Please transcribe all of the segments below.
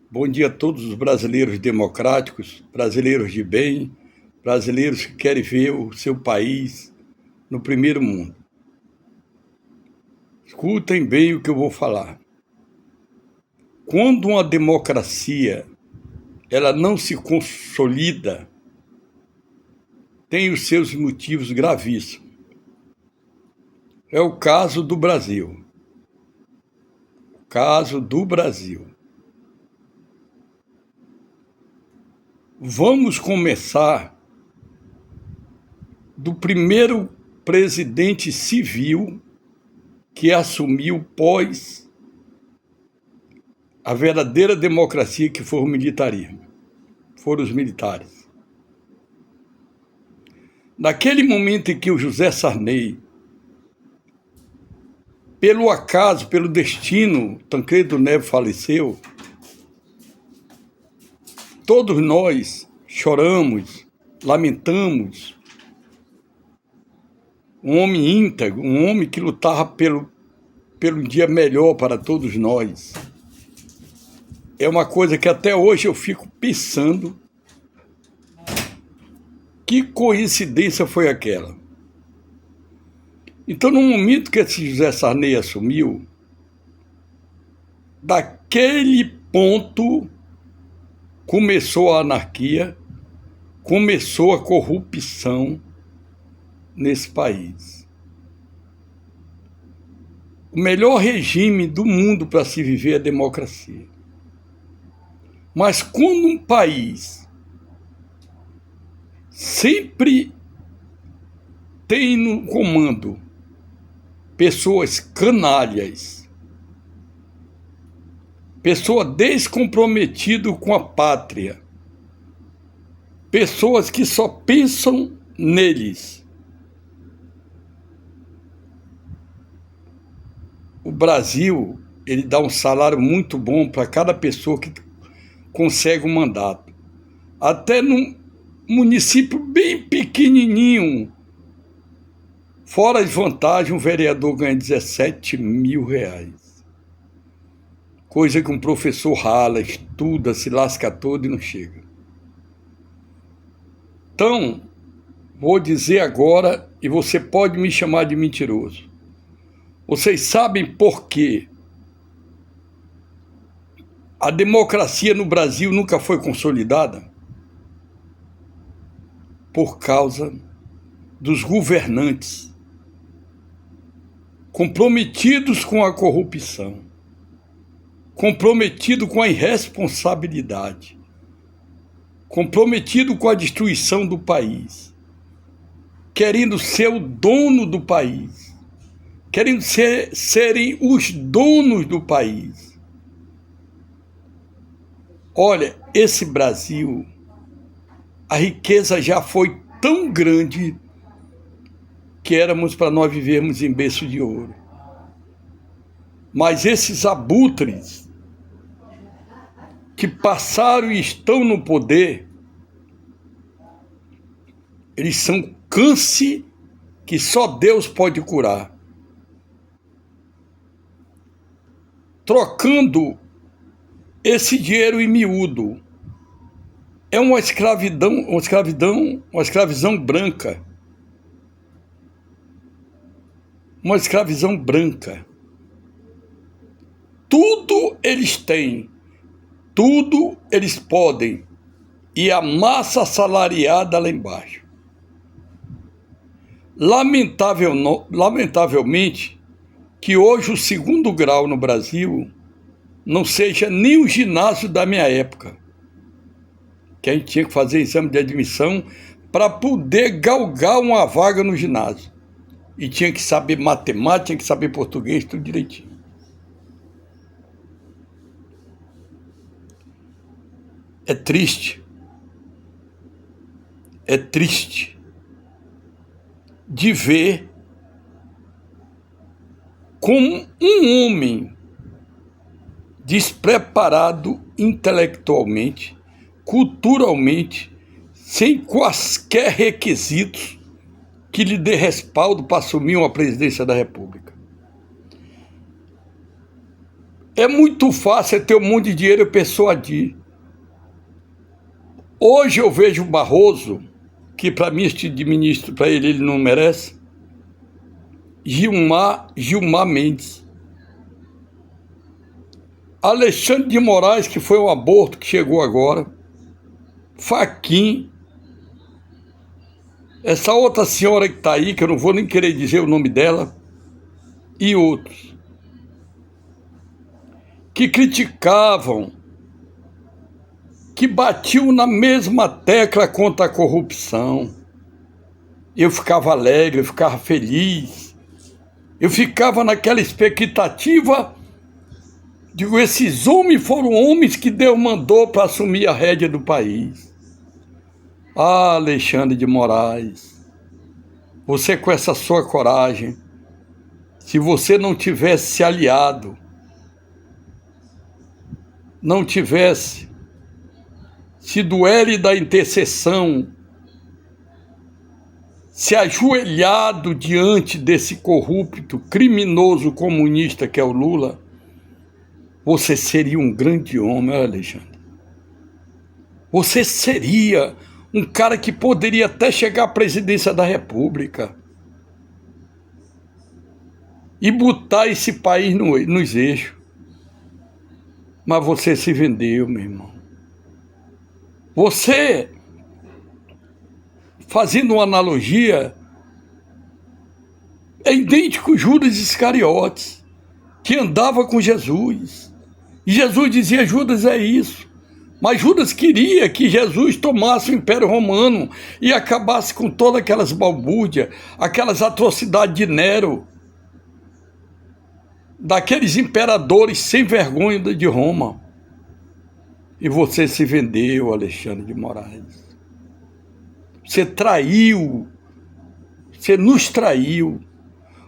Bom dia a todos os brasileiros democráticos, brasileiros de bem, brasileiros que querem ver o seu país no primeiro mundo. Escutem bem o que eu vou falar. Quando uma democracia ela não se consolida, tem os seus motivos gravíssimos. É o caso do Brasil. O caso do Brasil. Vamos começar do primeiro presidente civil que assumiu pós a verdadeira democracia, que foi o militarismo. Foram os militares. Naquele momento em que o José Sarney, pelo acaso, pelo destino, Tancredo Neves faleceu, todos nós choramos, lamentamos. Um homem íntegro, um homem que lutava pelo dia melhor para todos nós. É uma coisa que até hoje eu fico pensando, que coincidência foi aquela? Então, no momento que esse José Sarney assumiu, daquele ponto começou a anarquia, começou a corrupção nesse país. O melhor regime do mundo para se viver é a democracia. Mas quando um país sempre tem no comando pessoas canalhas, pessoas descomprometidas com a pátria, pessoas que só pensam neles, o Brasil ele dá um salário muito bom para cada pessoa que consegue um mandato. Até num município bem pequenininho, fora as vantagens, um vereador ganha 17 mil reais. Coisa que um professor rala, estuda, se lasca todo e não chega. Então, vou dizer agora, e você pode me chamar de mentiroso. Vocês sabem por quê a democracia no Brasil nunca foi consolidada? Por causa dos governantes comprometidos com a corrupção, comprometidos com a irresponsabilidade, comprometidos com a destruição do país, querendo ser o dono do país, querendo serem os donos do país. Olha, esse Brasil, a riqueza já foi tão grande que éramos para nós vivermos em berço de ouro. Mas esses abutres que passaram e estão no poder, eles são câncer que só Deus pode curar. Trocando esse dinheiro em miúdo. É uma escravidão branca. Uma escravidão branca. Tudo eles têm, tudo eles podem, e a massa assalariada lá embaixo. Lamentavelmente, que hoje o segundo grau no Brasil não seja nem o ginásio da minha época, que a gente tinha que fazer exame de admissão para poder galgar uma vaga no ginásio. E tinha que saber matemática, tinha que saber português, tudo direitinho. É triste de ver como um homem despreparado intelectualmente, culturalmente, sem quaisquer requisitos que lhe dê respaldo para assumir uma presidência da República. É muito fácil ter um monte de dinheiro e persuadir. Hoje eu vejo o Barroso, que para mim este de ministro, para ele não merece, Gilmar Mendes, Alexandre de Moraes, que foi um aborto que chegou agora, Fachin, essa outra senhora que está aí, que eu não vou nem querer dizer o nome dela, e outros, que criticavam, que batiam na mesma tecla contra a corrupção. Eu ficava alegre, eu ficava feliz, eu ficava naquela expectativa. Digo, esses homens foram homens que Deus mandou para assumir a rédea do país. Ah, Alexandre de Moraes, você com essa sua coragem, se você não tivesse se aliado, não tivesse sido L da intercessão, se ajoelhado diante desse corrupto, criminoso comunista que é o Lula, você seria um grande homem, Alexandre. Você seria um cara que poderia até chegar à presidência da República e botar esse país nos eixos. Mas você se vendeu, meu irmão. Você, fazendo uma analogia, é idêntico a Judas Iscariotes, que andava com Jesus. E Jesus dizia, Judas é isso. Mas Judas queria que Jesus tomasse o Império Romano e acabasse com todas aquelas balbúrdias, aquelas atrocidades de Nero, daqueles imperadores sem vergonha de Roma. E você se vendeu, Alexandre de Moraes. Você traiu, você nos traiu,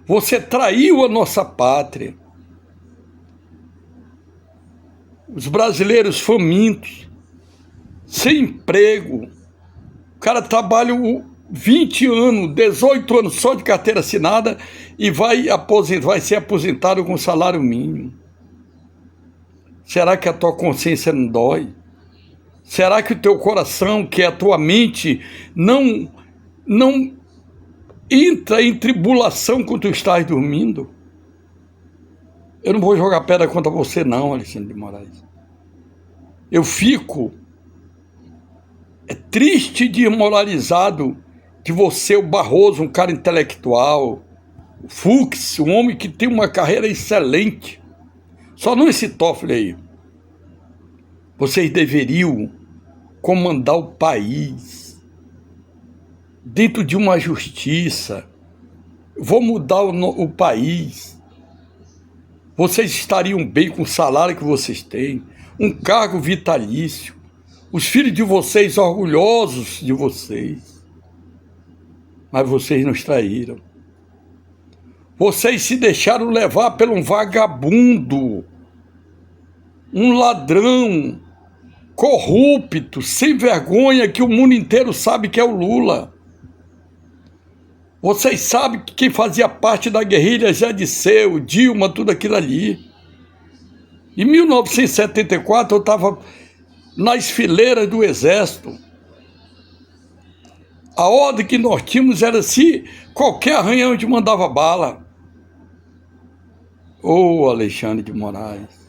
você traiu a nossa pátria. Os brasileiros famintos, sem emprego, o cara trabalha 20 anos, 18 anos só de carteira assinada e vai ser aposentado com salário mínimo. Será que a tua consciência não dói? Será que o teu coração, que é a tua mente, não entra em tribulação quando tu estás dormindo? Eu não vou jogar pedra contra você não, Alexandre de Moraes. Eu fico triste e desmoralizado de você, o Barroso, um cara intelectual, o Fux, um homem que tem uma carreira excelente. Só não esse Toffoli aí. Vocês deveriam comandar o país dentro de uma justiça. Vou mudar o país. Vocês estariam bem com o salário que vocês têm, um cargo vitalício, os filhos de vocês orgulhosos de vocês. Mas vocês nos traíram. Vocês se deixaram levar por um vagabundo, um ladrão, corrupto, sem vergonha, que o mundo inteiro sabe que é o Lula. Vocês sabem que quem fazia parte da guerrilha já Disseu, Dilma, tudo aquilo ali. Em 1974 eu estava nas fileiras do Exército. A ordem que nós tínhamos era se qualquer arranhão te mandava bala. Ô Alexandre de Moraes,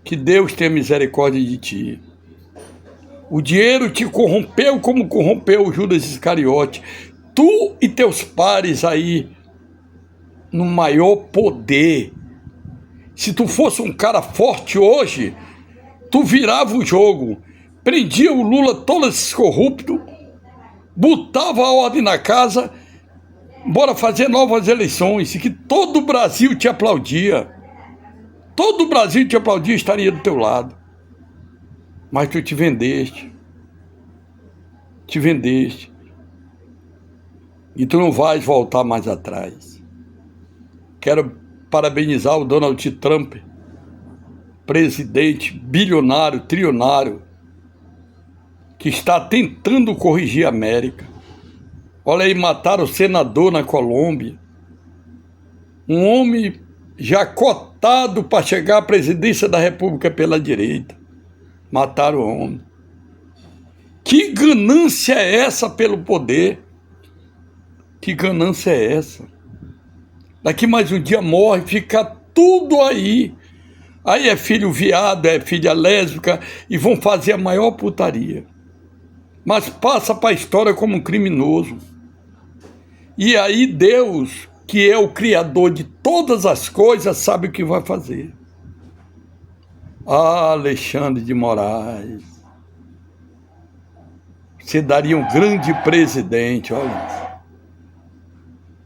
que Deus tenha misericórdia de ti. O dinheiro te corrompeu como corrompeu o Judas Iscariote. Tu e teus pares aí, no maior poder. Se tu fosse um cara forte hoje, tu virava o jogo, prendia o Lula, todos esses corruptos, botava a ordem na casa, bora fazer novas eleições, e que todo o Brasil te aplaudia. Todo o Brasil te aplaudia e estaria do teu lado. Mas tu te vendeste. Te vendeste. E tu não vais voltar mais atrás. Quero parabenizar o Donald Trump, presidente bilionário, trilionário, que está tentando corrigir a América. Olha aí, mataram o senador na Colômbia. Um homem já cotado para chegar à presidência da República pela direita. Mataram o homem. Que ganância é essa pelo poder? Que ganância é essa? Daqui mais um dia morre, fica tudo aí. Aí é filho viado, é filha lésbica e vão fazer a maior putaria. Mas passa para a história como um criminoso. E aí Deus, que é o Criador de todas as coisas, sabe o que vai fazer. Ah, Alexandre de Moraes, você daria um grande presidente, olha.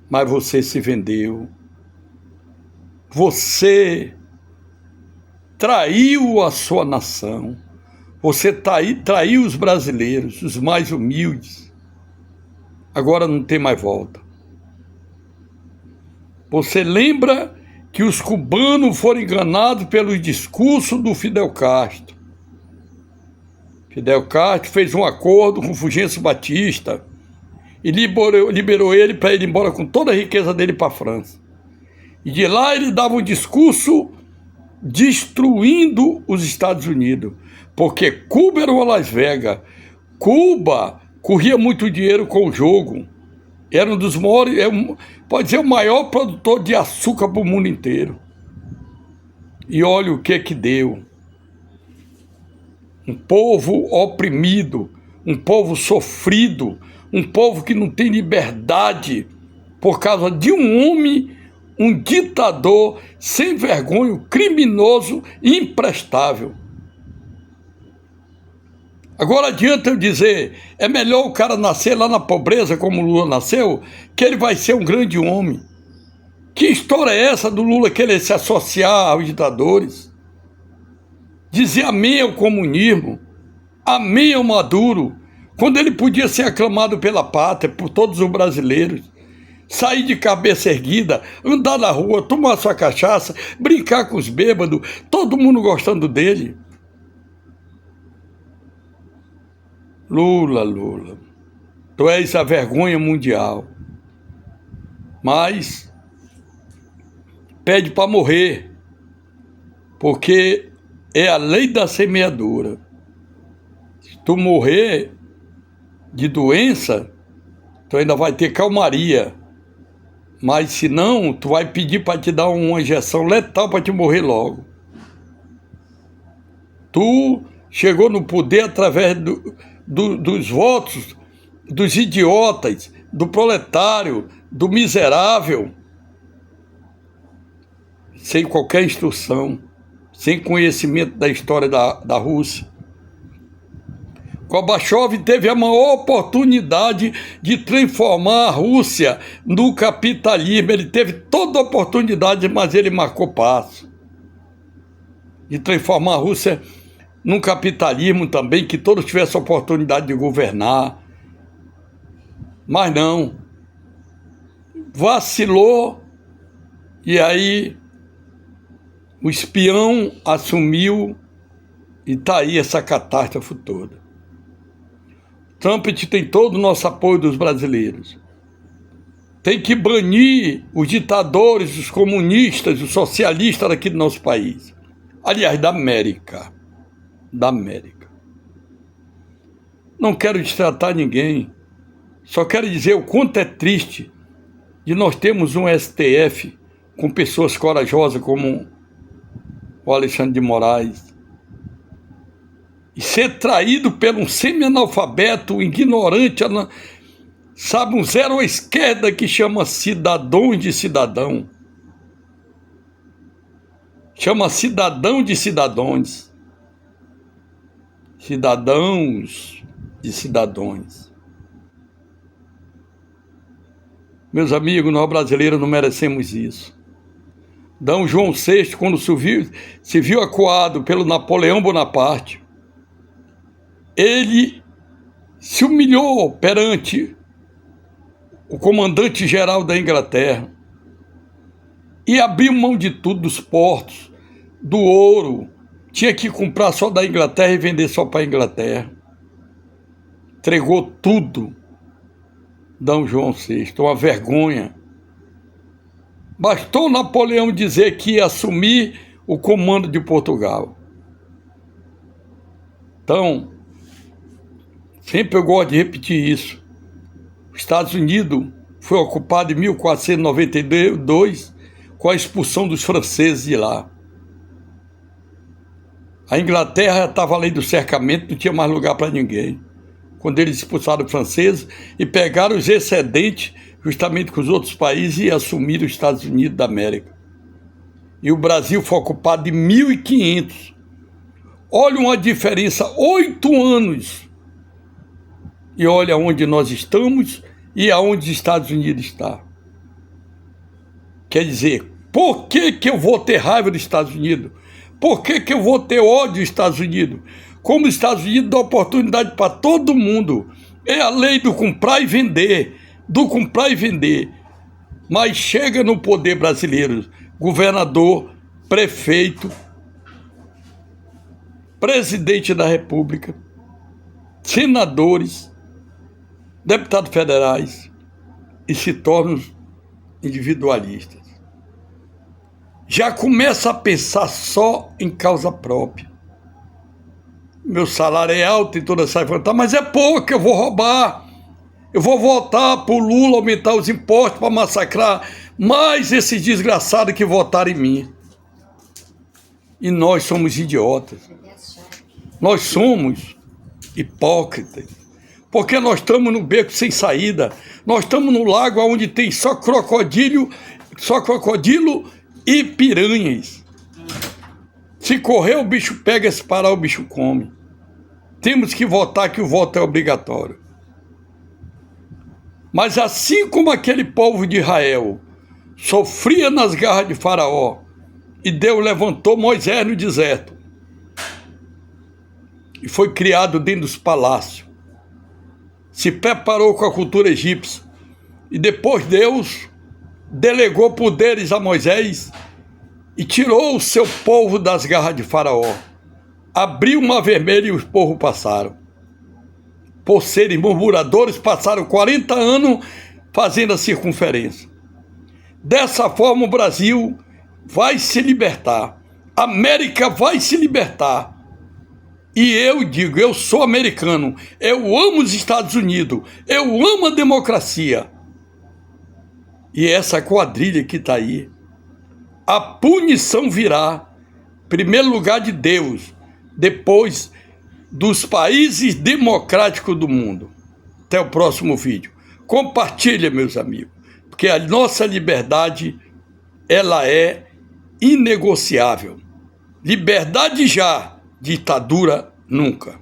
Mas você se vendeu. Você traiu a sua nação. Você traiu os brasileiros, os mais humildes. Agora não tem mais volta. Você lembra que os cubanos foram enganados pelo discurso do Fidel Castro. Fidel Castro fez um acordo com Fulgêncio Batista e liberou ele para ir embora com toda a riqueza dele para a França. E de lá ele dava um discurso destruindo os Estados Unidos, porque Cuba era uma Las Vegas. Cuba corria muito dinheiro com o jogo. Era um dos maiores, pode dizer, o maior produtor de açúcar para o mundo inteiro. E olha o que deu. Um povo oprimido, um povo sofrido, um povo que não tem liberdade por causa de um homem, um ditador sem vergonha, criminoso e imprestável. Agora adianta eu dizer, é melhor o cara nascer lá na pobreza como o Lula nasceu, que ele vai ser um grande homem. Que história é essa do Lula querer se associar aos ditadores? Dizer amém ao comunismo, amém ao Maduro, quando ele podia ser aclamado pela pátria, por todos os brasileiros. Sair de cabeça erguida, andar na rua, tomar sua cachaça, brincar com os bêbados, todo mundo gostando dele. Lula, Lula, tu és a vergonha mundial, mas pede para morrer, porque é a lei da semeadura. Se tu morrer de doença, tu ainda vai ter calmaria, mas se não, tu vai pedir para te dar uma injeção letal para te morrer logo. Tu chegou no poder através dos votos dos idiotas, do proletário, do miserável, sem qualquer instrução, sem conhecimento da história da Rússia. Gorbachev teve a maior oportunidade de transformar a Rússia no capitalismo. Ele teve toda a oportunidade, mas ele marcou passo. De transformar a Rússia num capitalismo também, que todos tivessem a oportunidade de governar. Mas não. Vacilou e aí o espião assumiu e está aí essa catástrofe toda. Trump tem todo o nosso apoio dos brasileiros. Tem que banir os ditadores, os comunistas, os socialistas daqui do nosso país. Aliás, da América. Da América. Não quero destratar ninguém. Só quero dizer o quanto é triste de nós termos um STF com pessoas corajosas como o Alexandre de Moraes, e ser traído por um semi-analfabeto, um ignorante, sabe, um zero à esquerda que chama cidadão de cidadão. Chama cidadão de cidadãos. Cidadãos de cidadãos. Meus amigos, nós brasileiros não merecemos isso. D. João VI, quando se viu acuado pelo Napoleão Bonaparte, ele se humilhou perante o comandante-geral da Inglaterra e abriu mão de tudo, dos portos, do ouro. Tinha que comprar só da Inglaterra e vender só para a Inglaterra. Entregou tudo. D. João VI, uma vergonha. Bastou Napoleão dizer que ia assumir o comando de Portugal. Então, sempre eu gosto de repetir isso. Os Estados Unidos foi ocupado em 1492 com a expulsão dos franceses de lá. A Inglaterra estava além do cercamento, não tinha mais lugar para ninguém. Quando eles expulsaram os franceses e pegaram os excedentes justamente com os outros países e assumiram os Estados Unidos da América. E o Brasil foi ocupado em 1500. Olha uma diferença, 8 anos. E olha onde nós estamos e aonde os Estados Unidos está. Quer dizer, por que eu vou ter raiva dos Estados Unidos? Por que eu vou ter ódio dos Estados Unidos? Como os Estados Unidos dão oportunidade para todo mundo. É a lei do comprar e vender. Do comprar e vender. Mas chega no poder brasileiro, governador, prefeito, presidente da República, senadores, deputados federais, e se tornam individualistas. Já começa a pensar só em causa própria. Meu salário é alto e toda essa vantagem, mas é pouco, eu vou roubar. Eu vou votar para o Lula aumentar os impostos para massacrar mais esses desgraçados que votaram em mim. E nós somos idiotas. Nós somos hipócritas. Porque nós estamos no beco sem saída. Nós estamos no lago onde tem só crocodilo e piranhas. Se correr, o bicho pega, se parar, o bicho come. Temos que votar, que o voto é obrigatório. Mas assim como aquele povo de Israel sofria nas garras de Faraó, e Deus levantou Moisés no deserto, e foi criado dentro dos palácios, se preparou com a cultura egípcia, e depois Deus delegou poderes a Moisés, e tirou o seu povo das garras de Faraó, abriu o mar vermelho e os povos passaram. Por serem murmuradores, passaram 40 anos fazendo a circunferência. Dessa forma o Brasil vai se libertar, a América vai se libertar. E eu digo, eu sou americano, eu amo os Estados Unidos, eu amo a democracia. E essa quadrilha que está aí, a punição virá, em primeiro lugar de Deus, depois dos países democráticos do mundo. Até o próximo vídeo. Compartilha, meus amigos, porque a nossa liberdade, ela é inegociável. Liberdade já, ditadura nunca.